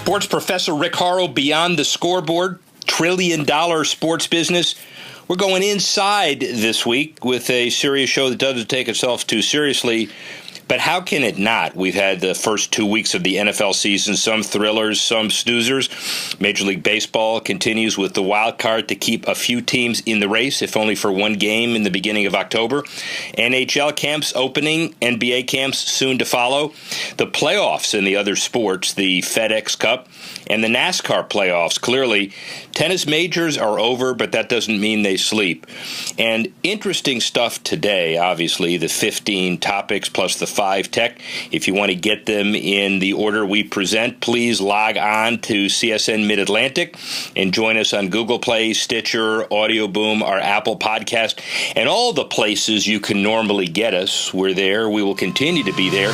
Sports professor Rick Horrow, Beyond the Scoreboard, trillion-dollar sports business. We're going inside this week with a serious show that doesn't take itself too seriously. But how can it not? We've had the first 2 weeks of the NFL season, some thrillers, some snoozers. Major League Baseball continues with the wild card to keep a few teams in the race, if only for one game in the beginning of October. NHL camps opening, NBA camps soon to follow. The playoffs in the other sports, the FedEx Cup and the NASCAR playoffs. Clearly, tennis majors are over, but that doesn't mean they sleep. And interesting stuff today, obviously, the 15 topics plus the 5 tech. If you want to get them in the order we present, please log on to CSN Mid-Atlantic and join us on Google Play, Stitcher, Audio Boom, our Apple podcast, and all the places you can normally get us. We're there. We will continue to be there.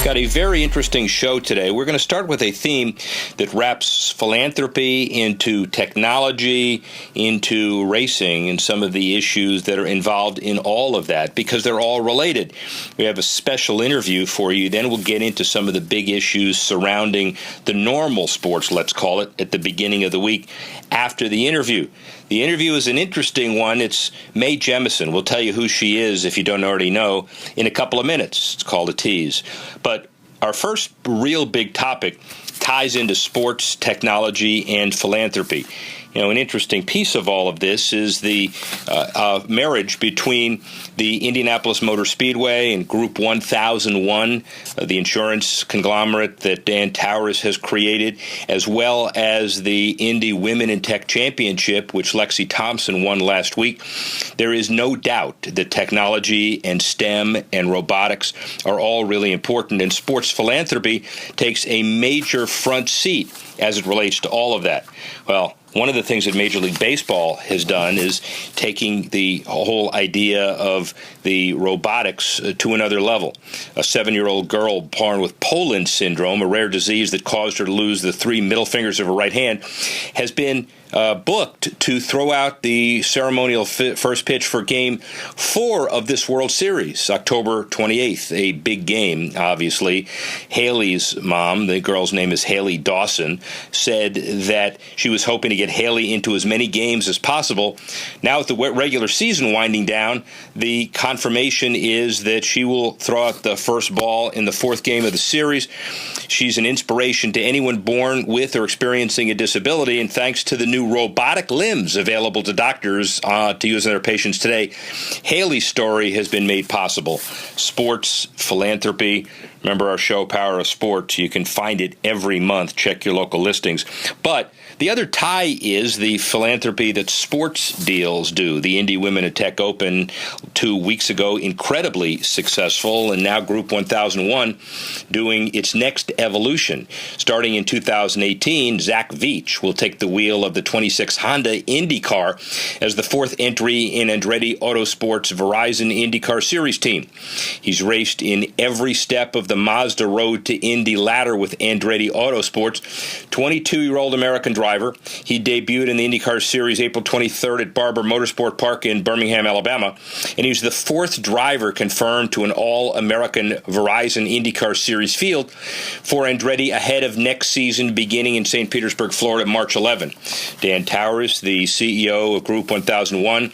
Got a very interesting show today. We're going to start with a theme that wraps philanthropy into technology, into racing, and some of the issues that are involved in all of that, because they're all related. We have a special interview for you. Then we'll get into some of the big issues surrounding the normal sports, let's call it, at the beginning of the week after the interview. The interview is an interesting one. It's Mae Jemison. We'll tell you who she is if you don't already know in a couple of minutes. It's called a tease. But our first real big topic ties into sports, technology, and philanthropy. You know, an interesting piece of all of this is the marriage between the Indianapolis Motor Speedway and Group 1001, the insurance conglomerate that Dan Towers has created, as well as the Indy Women in Tech Championship, which Lexi Thompson won last week. There is no doubt that technology and STEM and robotics are all really important, and sports philanthropy takes a major front seat as it relates to all of that. Well, one of the things that Major League Baseball has done is taking the whole idea of the robotics to another level. A 7-year-old girl born with Poland syndrome, a rare disease that caused her to lose the 3 middle fingers of her right hand, has been booked to throw out the ceremonial first pitch for Game 4 of this World Series, October 28th, a big game, obviously. Haley's mom, the girl's name is Haley Dawson, said that she was hoping to get Haley into as many games as possible. Now with the regular season winding down, the confirmation is that she will throw out the first ball in the 4th game of the series. She's an inspiration to anyone born with or experiencing a disability, and thanks to the new robotic limbs available to doctors to use on their patients today, Haley's story has been made possible. Sports, philanthropy. Remember our show, Power of Sports. You can find it every month. Check your local listings. But the other tie is the philanthropy that sports deals do. The Indy Women in Tech Open 2 weeks ago, incredibly successful, and now Group 1001 doing its next evolution. Starting in 2018, Zach Veach will take the wheel of the 26 Honda Indy car as the 4th entry in Andretti Autosport's Verizon IndyCar Series team. He's raced in every step of the Mazda Road to Indy ladder with Andretti Autosports. 22-year-old American driver. He debuted in the IndyCar Series April 23rd at Barber Motorsport Park in Birmingham, Alabama, and he's the 4th driver confirmed to an All-American Verizon IndyCar Series field for Andretti ahead of next season beginning in St. Petersburg, Florida, March 11. Dan Towers, the CEO of Group 1001,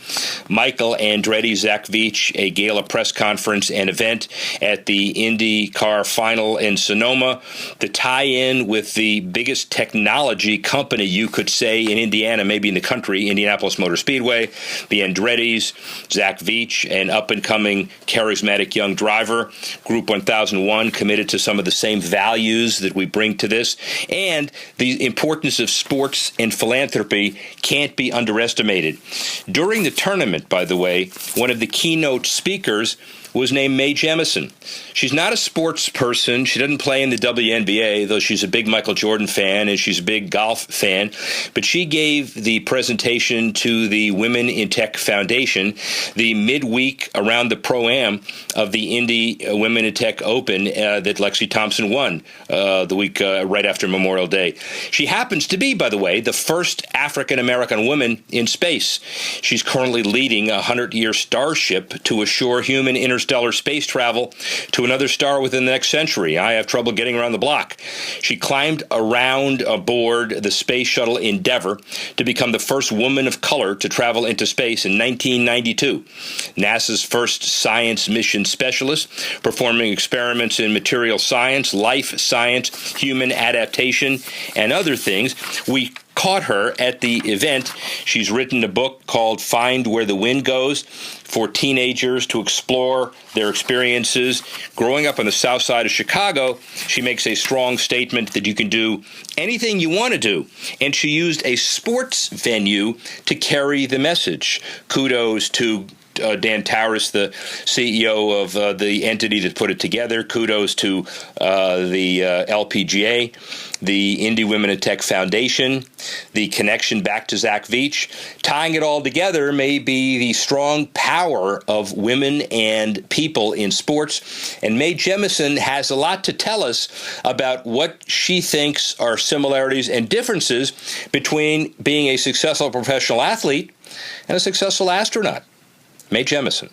Michael Andretti, Zach Veach, a gala press conference and event at the IndyCar final in Sonoma, the tie-in with the biggest technology company you could say in Indiana, maybe in the country, Indianapolis Motor Speedway, the Andrettis, Zach Veach, an up-and-coming charismatic young driver, Group 1001, committed to some of the same values that we bring to this, and the importance of sports and philanthropy can't be underestimated. During the tournament, by the way, one of the keynote speakers was named Mae Jemison. She's not a sports person. She doesn't play in the WNBA, though she's a big Michael Jordan fan and she's a big golf fan. But she gave the presentation to the Women in Tech Foundation the midweek around the Pro-Am of the Indy Women in Tech Open that Lexi Thompson won the week right after Memorial Day. She happens to be, by the way, the first African-American woman in space. She's currently leading a 100-year starship to assure human interstellar interstellar space travel to another star within the next century. I have trouble getting around the block. She climbed around aboard the Space Shuttle Endeavour to become the first woman of color to travel into space in 1992. NASA's first science mission specialist, performing experiments in material science, life science, human adaptation, and other things. We caught her at the event. She's written a book called Find Where the Wind Goes for teenagers to explore their experiences. Growing up on the south side of Chicago, she makes a strong statement that you can do anything you want to do. And she used a sports venue to carry the message. Kudos to Dan Tauris, the CEO of the entity that put it together. Kudos to the LPGA, the Indie Women in Tech Foundation, the connection back to Zach Veach. Tying it all together may be the strong power of women and people in sports. And Mae Jemison has a lot to tell us about what she thinks are similarities and differences between being a successful professional athlete and a successful astronaut. Mae Jemison.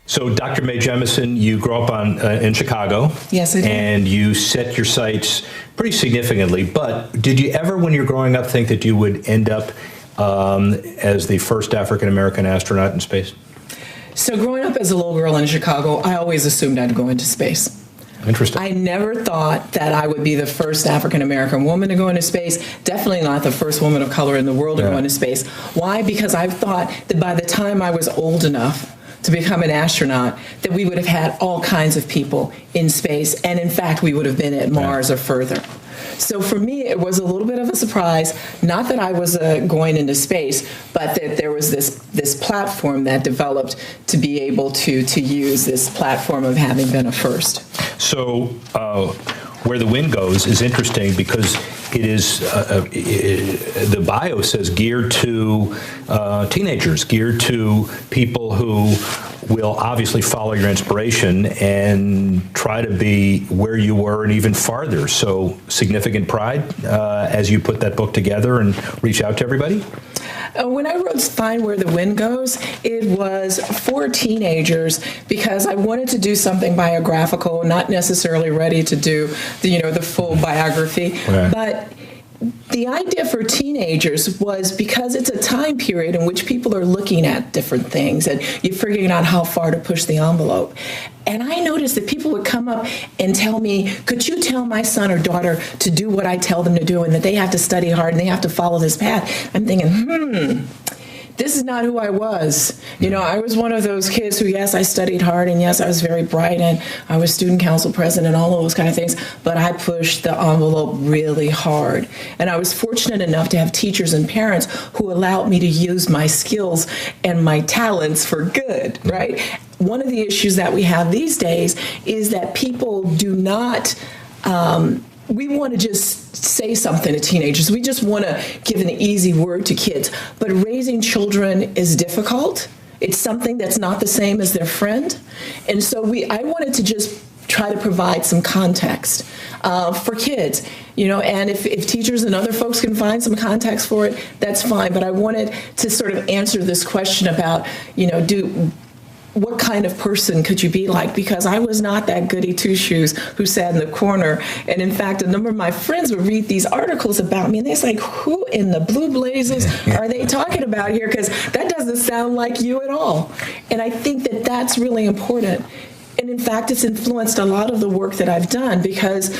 So, Dr. Mae Jemison, you grew up in Chicago. Yes, I did. And you set your sights pretty significantly. But did you ever, when you're growing up, think that you would end up as the first African-American astronaut in space? So, growing up as a little girl in Chicago, I always assumed I'd go into space. Interesting. I never thought that I would be the first African-American woman to go into space, definitely not the first woman of color in the world to go into space. Why? Because I thought that by the time I was old enough to become an astronaut, that we would have had all kinds of people in space, and in fact, we would have been at Mars or further. So for me, it was a little bit of a surprise, not that I was going into space, but that there was this platform that developed to be able to use this platform of having been a first. So Where the Wind Goes is interesting because it is, the bio says geared to teenagers, geared to people who will obviously follow your inspiration and try to be where you were and even farther. So significant pride as you put that book together and reach out to everybody? When I wrote Find Where the Wind Goes, it was for teenagers because I wanted to do something biographical, not necessarily ready to do the full biography. Right. But the idea for teenagers was because it's a time period in which people are looking at different things and you're figuring out how far to push the envelope. And I noticed that people would come up and tell me, could you tell my son or daughter to do what I tell them to do and that they have to study hard and they have to follow this path? I'm thinking, this is not who I was. I was one of those kids who, yes, I studied hard, and yes, I was very bright, and I was student council president and all of those kind of things, but I pushed the envelope really hard. And I was fortunate enough to have teachers and parents who allowed me to use my skills and my talents for good, right? One of the issues that we have these days is that people do not, we want to just say something to teenagers. We just want to give an easy word to kids. But raising children is difficult. It's something that's not the same as their friend. And so I wanted to just try to provide some context for kids. And if teachers and other folks can find some context for it, that's fine. But I wanted to sort of answer this question about, what kind of person could you be like? Because I was not that goody two-shoes who sat in the corner. And in fact, a number of my friends would read these articles about me, and they're like, who in the blue blazes are they talking about here? Because that doesn't sound like you at all. And I think that that's really important. And in fact, it's influenced a lot of the work that I've done because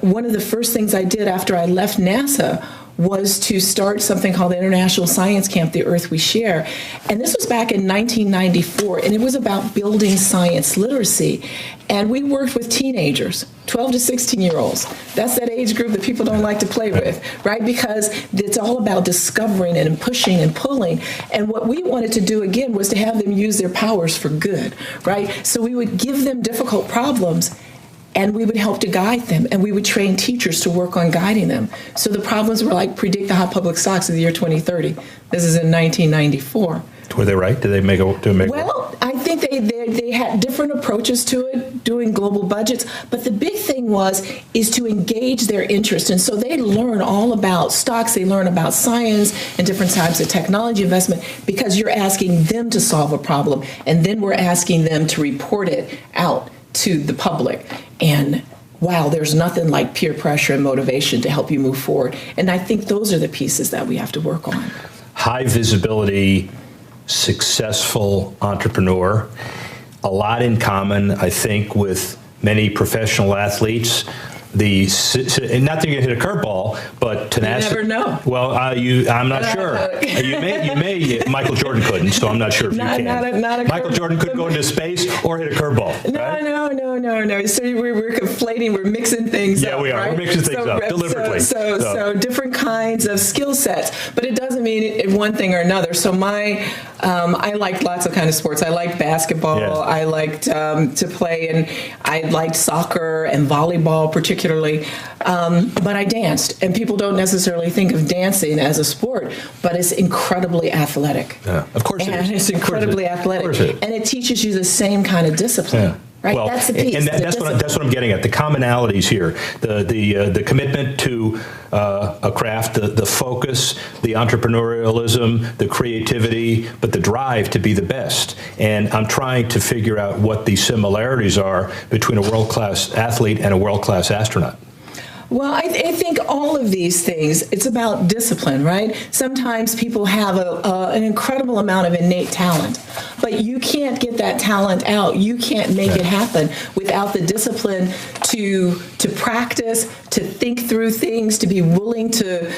one of the first things I did after I left NASA was to start something called the International Science Camp, The Earth We Share. And this was back in 1994, and it was about building science literacy. And we worked with teenagers, 12 to 16-year-olds. That's that age group that people don't like to play with, right? Because it's all about discovering and pushing and pulling. And what we wanted to do, again, was to have them use their powers for good, right? So we would give them difficult problems, and we would help to guide them, and we would train teachers to work on guiding them. So the problems were like predict the hot public stocks of the year 2030. This is in 1994. Were they right? Did they make a? Well, I think they had different approaches to it, doing global budgets. But the big thing is to engage their interest. And so they learn all about stocks, they learn about science and different types of technology investment, because you're asking them to solve a problem. And then we're asking them to report it out to the public. And wow, there's nothing like peer pressure and motivation to help you move forward. And I think those are the pieces that we have to work on. High visibility, successful entrepreneur, a lot in common, I think, with many professional athletes. And not that you're going to hit a curveball, but tenacity. You never know. Well, I'm not sure. You may. Michael Jordan couldn't, so I'm not sure if you can. Not a Michael Jordan could go into space or hit a curveball. No. So we're conflating. We're mixing things up. Yeah, we are. Right? We're mixing things up deliberately. So different kinds of skill sets, but it doesn't mean one thing or another. So I liked lots of kind of sports. I liked basketball. Yeah. I liked to play, and I liked soccer and volleyball particularly. But I danced, and people don't necessarily think of dancing as a sport, but it's incredibly athletic. Yeah, of course it is. And it's incredibly athletic, and it teaches you the same kind of discipline. Yeah. Right? Well, that's the piece. And that's what I'm getting at. The commonalities here, the commitment to a craft, the focus, the entrepreneurialism, the creativity, but the drive to be the best. And I'm trying to figure out what the similarities are between a world-class athlete and a world-class astronaut. Well, I think all of these things, it's about discipline, right? Sometimes people have an incredible amount of innate talent, but you can't get that talent out. You can't make it happen without the discipline to practice, to think through things, to be willing to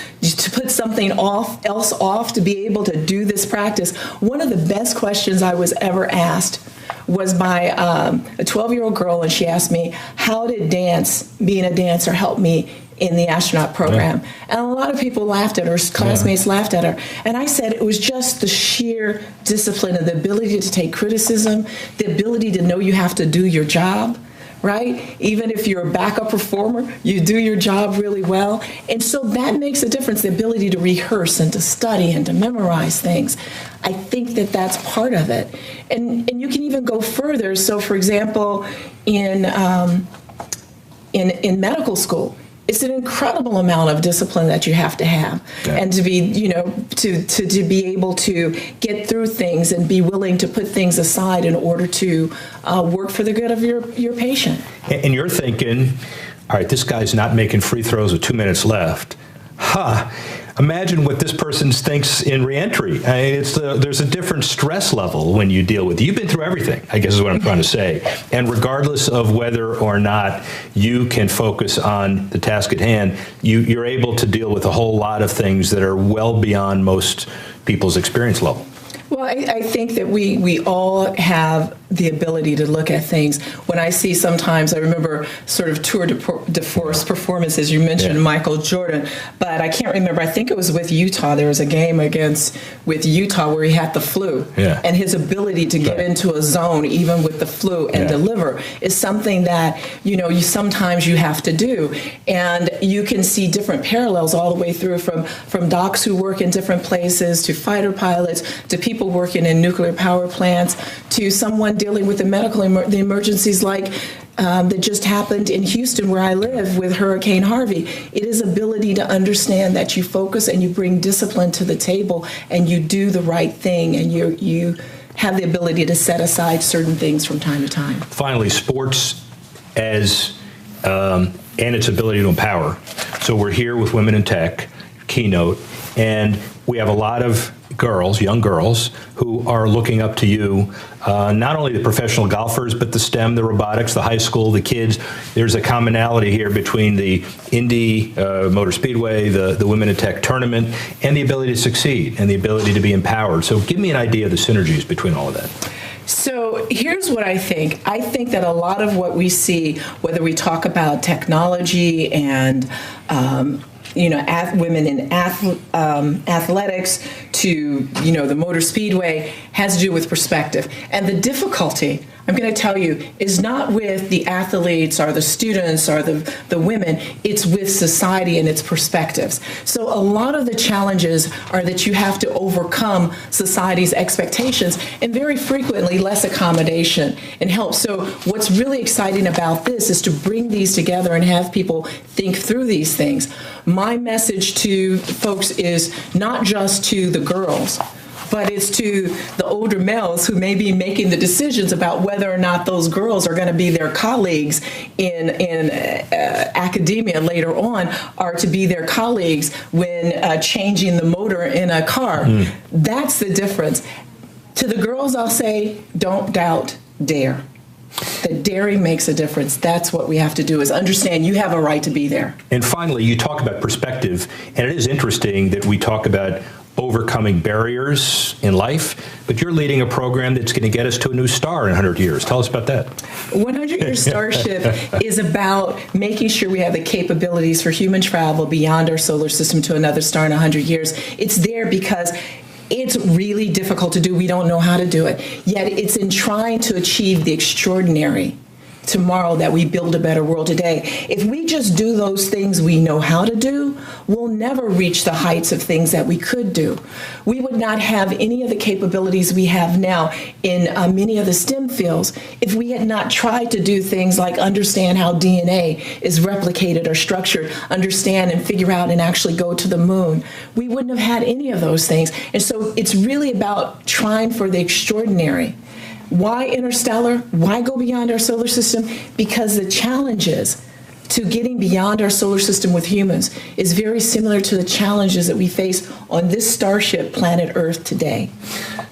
put something else off, to be able to do this practice. One of the best questions I was ever asked was by a 12-year-old girl, and she asked me, how did being a dancer, help me in the astronaut program? Yeah. And a lot of people laughed at her, classmates laughed at her. And I said it was just the sheer discipline and the ability to take criticism, the ability to know you have to do your job, right? Even if you're a backup performer, you do your job really well. And so that makes a difference, the ability to rehearse and to study and to memorize things. I think that's part of it. And you can even go further. So, for example, in medical school, it's an incredible amount of discipline that you have to have, and to be, to be able to get through things and be willing to put things aside in order to work for the good of your patient. And you're thinking, all right, this guy's not making free throws with 2 minutes left. Imagine what this person thinks in reentry. I mean, there's a different stress level when you deal with it. You've been through everything, I guess is what I'm trying to say. And regardless of whether or not you can focus on the task at hand, you're able to deal with a whole lot of things that are well beyond most people's experience level. Well, I think that we all have the ability to look at things. When I see sometimes, I remember sort of tour de force performances. You mentioned Michael Jordan, but I can't remember. I think it was with Utah. There was a game with Utah where he had the flu, and his ability to get into a zone even with the flu and deliver is something that sometimes you have to do. And you can see different parallels all the way through from docs who work in different places to fighter pilots to people working in nuclear power plants to someone dealing with the emergencies like that just happened in Houston where I live with Hurricane Harvey. It is ability to understand that you focus and you bring discipline to the table and you do the right thing and you have the ability to set aside certain things from time to time. Finally, sports and its ability to empower. So we're here with Women in Tech, Keynote, and we have a lot of young girls, who are looking up to you, not only the professional golfers, but the STEM, the robotics, the high school, the kids. There's a commonality here between the Indy Motor Speedway, the Women in Tech tournament, and the ability to succeed and the ability to be empowered. So give me an idea of the synergies between all of that. So here's what I think. I think that a lot of what we see, whether we talk about technology and women in athletics to the motor speedway, has to do with perspective. And the difficulty, I'm going to tell you, is not with the athletes or the students or the women. It's with society and its perspectives. So a lot of the challenges are that you have to overcome society's expectations and very frequently less accommodation and help. So what's really exciting about this is to bring these together and have people think through these things. My message to folks is not just to the girls, but it's to the older males who may be making the decisions about whether or not those girls are going to be their colleagues in academia later on, or to be their colleagues when changing the motor in a car. That's the difference. To the girls, I'll say, don't doubt, dare. That daring makes a difference. That's what we have to do, is understand you have a right to be there. And finally, you talk about perspective, and it is interesting that we talk about overcoming barriers in life, but you're leading a program that's going to get us to a new star in 100 years. Tell us about that. 100-Year Starship is about making sure we have the capabilities for human travel beyond our solar system to another star in 100 years. It's there because it's really difficult to do. We don't know how to do it. Yet it's in trying to achieve the extraordinary tomorrow that we build a better world today. If we just do those things we know how to do, we'll never reach the heights of things that we could do. We would not have any of the capabilities we have now in many of the STEM fields if we had not tried to do things like understand how DNA is replicated or structured, understand and figure out and actually go to the moon. We wouldn't have had any of those things. And so it's really about trying for the extraordinary. Why interstellar? Why go beyond our solar system? Because the challenges to getting beyond our solar system with humans is very similar to the challenges that we face on this starship planet Earth today.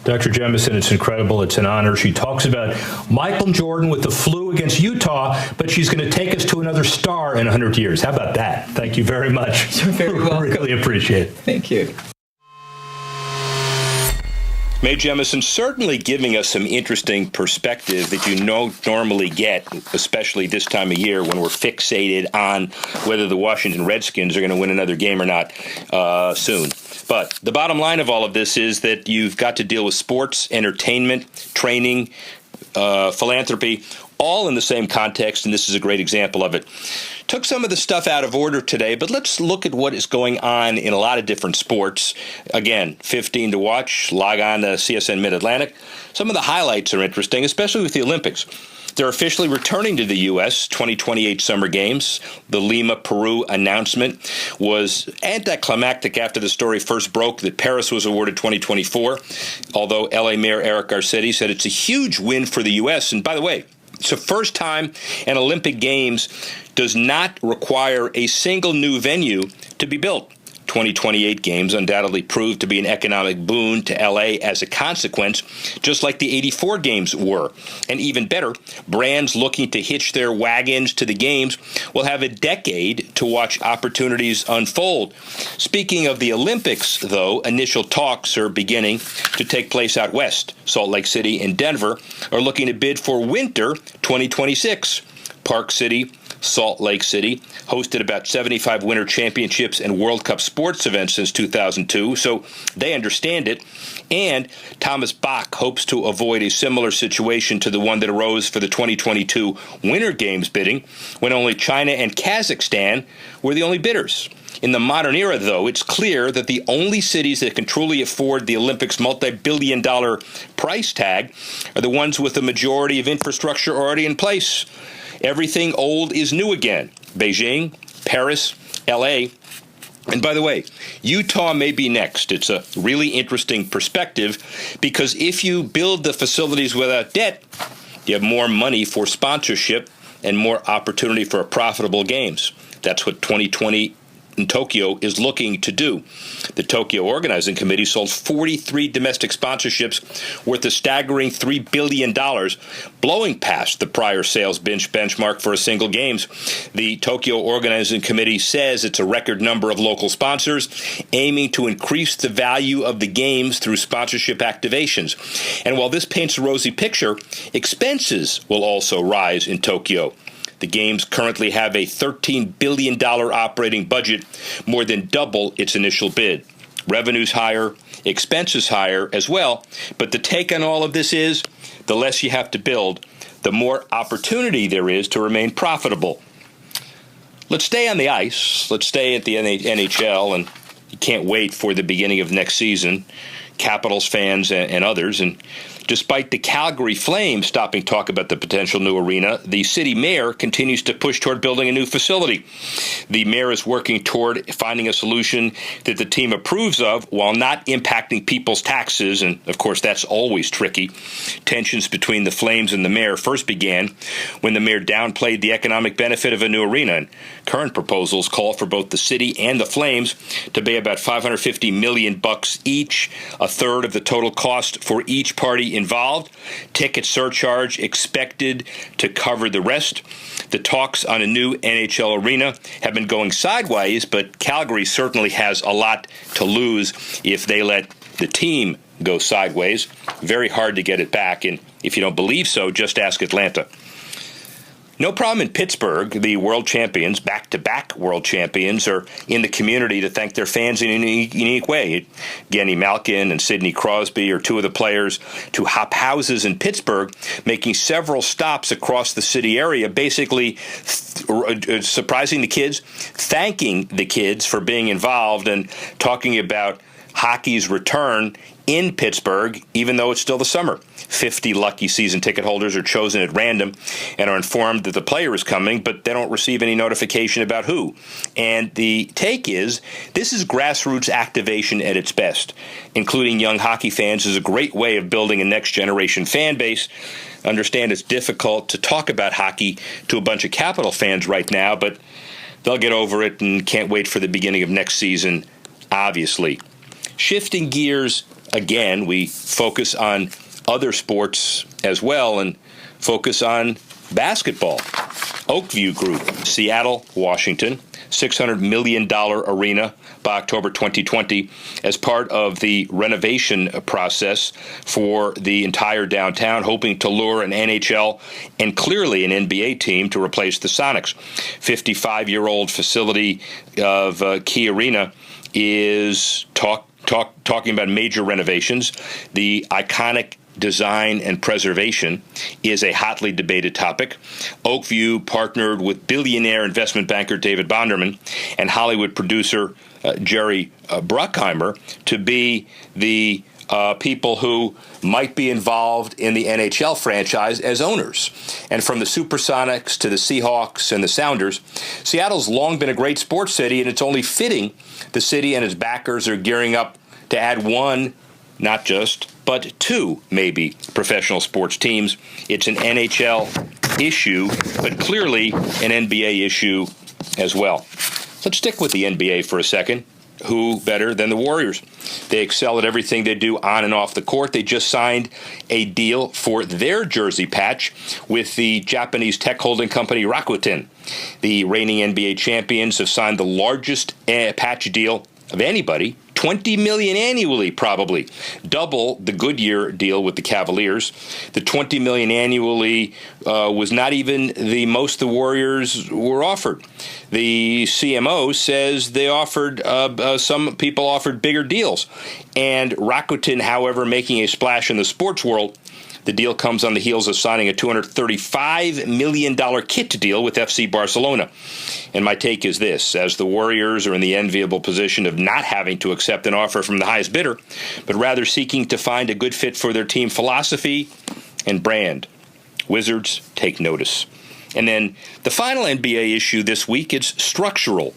Dr. Jemison, it's incredible. It's an honor. She talks about Michael Jordan with the flu against Utah, but she's going to take us to another star in 100 years. How about that? Thank you very much. You're very welcome. Really appreciate it. Thank you. Mae Jemison certainly giving us some interesting perspective that you don't normally get, especially this time of year when we're fixated on whether the Washington Redskins are going to win another game or not soon. But the bottom line of all of this is that you've got to deal with sports, entertainment, training, philanthropy, all in the same context, and this is a great example of it. Took some of the stuff out of order today, but let's look at what is going on in a lot of different sports. Again, 15 to watch. Log on to CSN Mid-Atlantic. Some of the highlights are interesting, especially with the Olympics. They're officially returning to the U.S. 2028 Summer Games. The Lima, Peru announcement was anticlimactic after the story first broke that Paris was awarded 2024, although L.A. Mayor Eric Garcetti said it's a huge win for the U.S. And by the way, it's the first time an Olympic Games does not require a single new venue to be built. 2028 Games undoubtedly proved to be an economic boon to L.A. as a consequence, just like the 84 Games were. And even better, brands looking to hitch their wagons to the Games will have a decade to watch opportunities unfold. Speaking of the Olympics, though, initial talks are beginning to take place out west. Salt Lake City and Denver are looking to bid for winter 2026. Park City, Salt Lake City, hosted about 75 Winter Championships and World Cup sports events since 2002, so they understand it. And Thomas Bach hopes to avoid a similar situation to the one that arose for the 2022 Winter Games bidding, when only China and Kazakhstan were the only bidders. In the modern era, though, it's clear that the only cities that can truly afford the Olympics' multi-billion-dollar price tag are the ones with the majority of infrastructure already in place. Everything old is new again. Beijing, Paris, L.A., and by the way, Utah may be next. It's a really interesting perspective because if you build the facilities without debt, you have more money for sponsorship and more opportunity for profitable games. That's what 2020 in Tokyo is looking to do. The Tokyo Organizing Committee sold 43 domestic sponsorships worth a staggering $3 billion, blowing past the prior sales benchmark for a single games. The Tokyo Organizing Committee says it's a record number of local sponsors, aiming to increase the value of the games through sponsorship activations. And while this paints a rosy picture, expenses will also rise in Tokyo. The Games currently have a $13 billion operating budget, more than double its initial bid. Revenues higher, expenses higher as well, but the take on all of this is the less you have to build, the more opportunity there is to remain profitable. Let's stay on the ice. Let's stay at the NHL, and you can't wait for the beginning of next season. Capitals fans and others. And despite the Calgary Flames stopping talk about the potential new arena, the city mayor continues to push toward building a new facility. The mayor is working toward finding a solution that the team approves of while not impacting people's taxes. And, of course, that's always tricky. Tensions between the Flames and the mayor first began when the mayor downplayed the economic benefit of a new arena. And current proposals call for both the city and the Flames to pay about $550 million each, a third of the total cost for each party involved. Ticket surcharge expected to cover the rest. The talks on a new NHL arena have been going sideways, but Calgary certainly has a lot to lose if they let the team go sideways. Very hard to get it back, and if you don't believe so, just ask Atlanta. No problem in Pittsburgh. The world champions, back-to-back world champions, are in the community to thank their fans in a unique way. Genny Malkin and Sidney Crosby are two of the players to hop houses in Pittsburgh, making several stops across the city area, basically surprising the kids, thanking the kids for being involved, and talking about hockey's return in Pittsburgh, even though it's still the summer. 50 lucky season ticket holders are chosen at random and are informed that the player is coming, but they don't receive any notification about who. And the take is, this is grassroots activation at its best. Including young hockey fans is a great way of building a next-generation fan base. Understand it's difficult to talk about hockey to a bunch of Capital fans right now, but they'll get over it and can't wait for the beginning of next season, obviously. Shifting gears again, we focus on other sports as well and focus on basketball. Oakview Group, Seattle, Washington, $600 million arena by October 2020 as part of the renovation process for the entire downtown, hoping to lure an NHL and clearly an NBA team to replace the Sonics. 55-year-old facility of Key Arena is talking about major renovations. The iconic design and preservation is a hotly debated topic. Oakview partnered with billionaire investment banker David Bonderman and Hollywood producer Jerry Bruckheimer to be the people who might be involved in the NHL franchise as owners. And from the Supersonics to the Seahawks and the Sounders, Seattle's long been a great sports city, and it's only fitting the city and its backers are gearing up to add one, not just, but two, maybe, professional sports teams. It's an NHL issue, but clearly an NBA issue as well. Let's stick with the NBA for a second. Who better than the Warriors? They excel at everything they do on and off the court. They just signed a deal for their jersey patch with the Japanese tech holding company Rakuten. The reigning NBA champions have signed the largest patch deal of anybody, $20 million annually, probably double the Goodyear deal with the Cavaliers. The $20 million annually was not even the most the Warriors were offered. The CMO says they offered some people offered bigger deals, and Rakuten, however, making a splash in the sports world. The deal comes on the heels of signing a $235 million kit deal with FC Barcelona. And my take is this: as the Warriors are in the enviable position of not having to accept an offer from the highest bidder, but rather seeking to find a good fit for their team philosophy and brand, Wizards take notice. And then the final NBA issue this week, it's structural.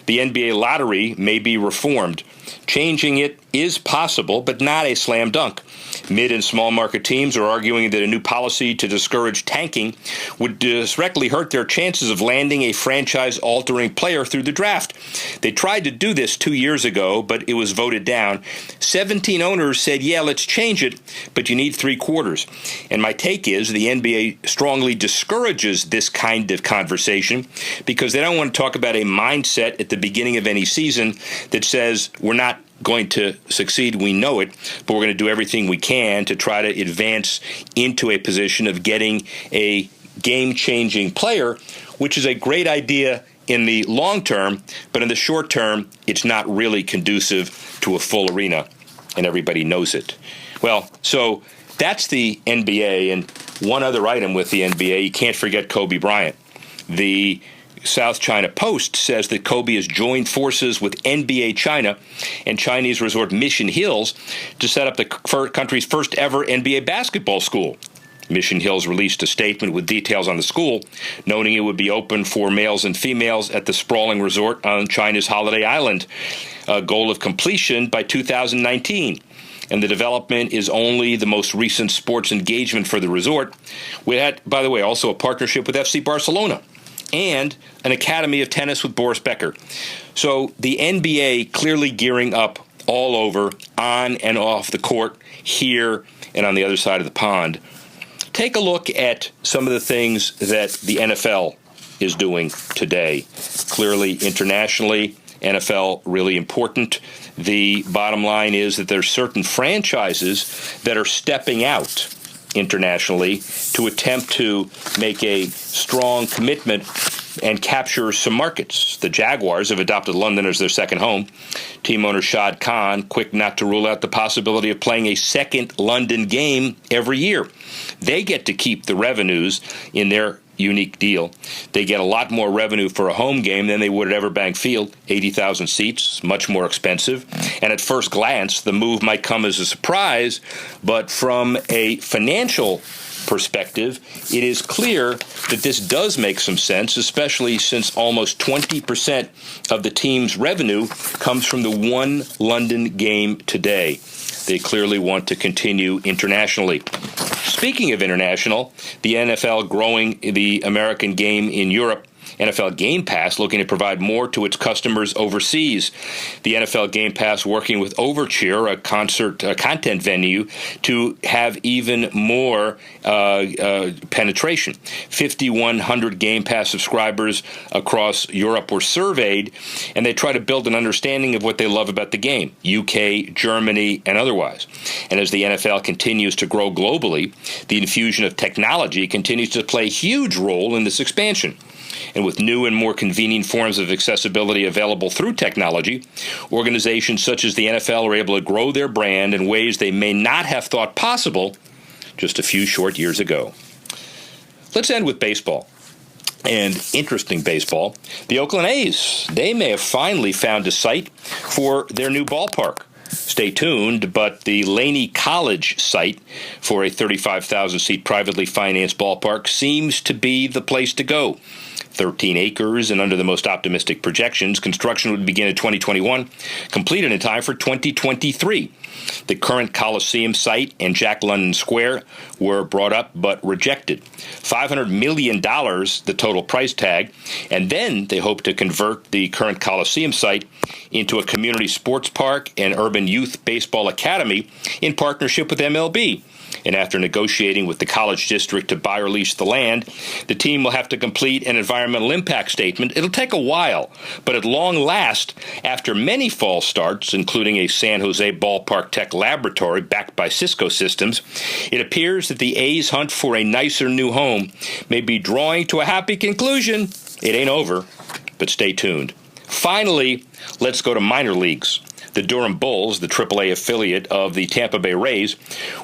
The NBA lottery may be reformed. Changing it is possible, but not a slam dunk. Mid and small market teams are arguing that a new policy to discourage tanking would directly hurt their chances of landing a franchise-altering player through the draft. They tried to do this 2 years ago, but it was voted down. 17 owners said, yeah, let's change it, but you need 3/4. And my take is the NBA strongly discourages this kind of conversation because they don't want to talk about a mindset at the beginning of any season that says we're not going to succeed, we know it, but we're going to do everything we can to try to advance into a position of getting a game-changing player, which is a great idea in the long term, but in the short term, it's not really conducive to a full arena, and everybody knows it. Well, so that's the NBA, and One other item with the NBA, you can't forget Kobe Bryant. The South China Post says that Kobe has joined forces with NBA China and Chinese resort Mission Hills to set up the country's first ever NBA basketball school. Mission Hills released a statement with details on the school, noting it would be open for males and females at the sprawling resort on China's Holiday Island, a goal of completion by 2019. And the development is only the most recent sports engagement for the resort. We had, by the way, also a partnership with FC Barcelona and an academy of tennis with Boris Becker. So the NBA clearly gearing up all over, on and off the court, here and on the other side of the pond. Take a look at some of the things that the NFL is doing today. Clearly, internationally, NFL really important. The bottom line is that there's certain franchises that are stepping out internationally to attempt to make a strong commitment and capture some markets. The Jaguars have adopted London as their second home. Team owner Shad Khan, quick not to rule out the possibility of playing a second London game every year. They get to keep the revenues in their unique deal. They get a lot more revenue for a home game than they would at Everbank Field, 80,000 seats, much more expensive. And at first glance, the move might come as a surprise, but from a financial perspective, it is clear that this does make some sense, especially since almost 20% of the team's revenue comes from the one London game today. They clearly want to continue internationally. Speaking of international, the NFL growing the American game in Europe. NFL Game Pass looking to provide more to its customers overseas. The NFL Game Pass working with Overture, a content venue, to have even more penetration. 5,100 Game Pass subscribers across Europe were surveyed, and they try to build an understanding of what they love about the game, UK, Germany, and otherwise. And as the NFL continues to grow globally, the infusion of technology continues to play a huge role in this expansion. And with new and more convenient forms of accessibility available through technology, organizations such as the NFL are able to grow their brand in ways they may not have thought possible just a few short years ago. Let's end with baseball. And interesting baseball. The Oakland A's, they may have finally found a site for their new ballpark. Stay tuned, but the Laney College site for a 35,000-seat privately financed ballpark seems to be the place to go. 13 acres, and under the most optimistic projections, construction would begin in 2021, completed in time for 2023. The current Coliseum site and Jack London Square were brought up but rejected. $500 million, the total price tag, and then they hope to convert the current Coliseum site into a community sports park and urban youth baseball academy in partnership with MLB. And after negotiating with the college district to buy or lease the land, the team will have to complete an environmental impact statement. It'll take a while, but at long last, after many false starts, including a San Jose ballpark tech laboratory backed by Cisco Systems, it appears that the A's hunt for a nicer new home may be drawing to a happy conclusion. It ain't over, but stay tuned. Finally, let's go to minor leagues. The Durham Bulls, the AAA affiliate of the Tampa Bay Rays,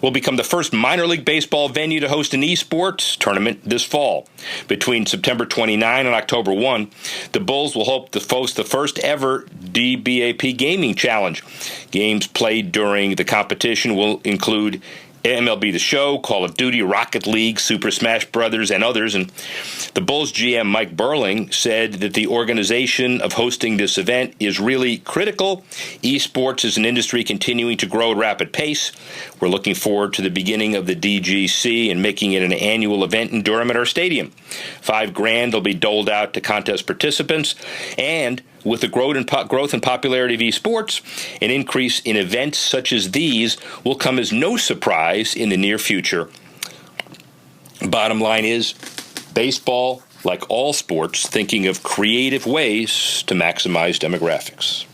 will become the first minor league baseball venue to host an esports tournament this fall. Between September 29 and October 1, the Bulls will hope to host the first ever DBAP Gaming Challenge. Games played during the competition will include MLB The Show, Call of Duty, Rocket League, Super Smash Brothers, and others. And the Bulls GM Mike Burling said that the organization of hosting this event is really critical. Esports is an industry continuing to grow at rapid pace. We're looking forward to the beginning of the DGC and making it an annual event in Durham at our stadium. $5,000 will be doled out to contest participants, and with the growth and popularity of esports, an increase in events such as these will come as no surprise in the near future. Bottom line is, baseball, like all sports, thinking of creative ways to maximize demographics.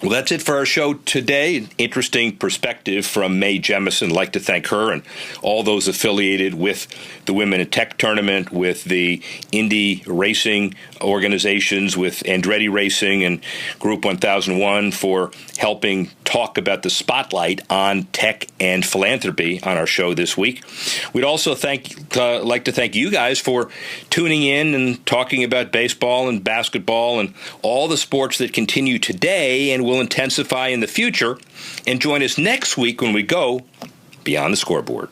Well, that's it for our show today. An interesting perspective from Mae Jemison. I'd like to thank her and all those affiliated with the Women in Tech Tournament, with the Indy Racing organizations, with Andretti Racing and Group 1001 for helping talk talk about the spotlight on tech and philanthropy on our show this week. We'd also like to thank you guys for tuning in and talking about baseball and basketball and all the sports that continue today and will intensify in the future. And join us next week when we go Beyond the Scoreboard.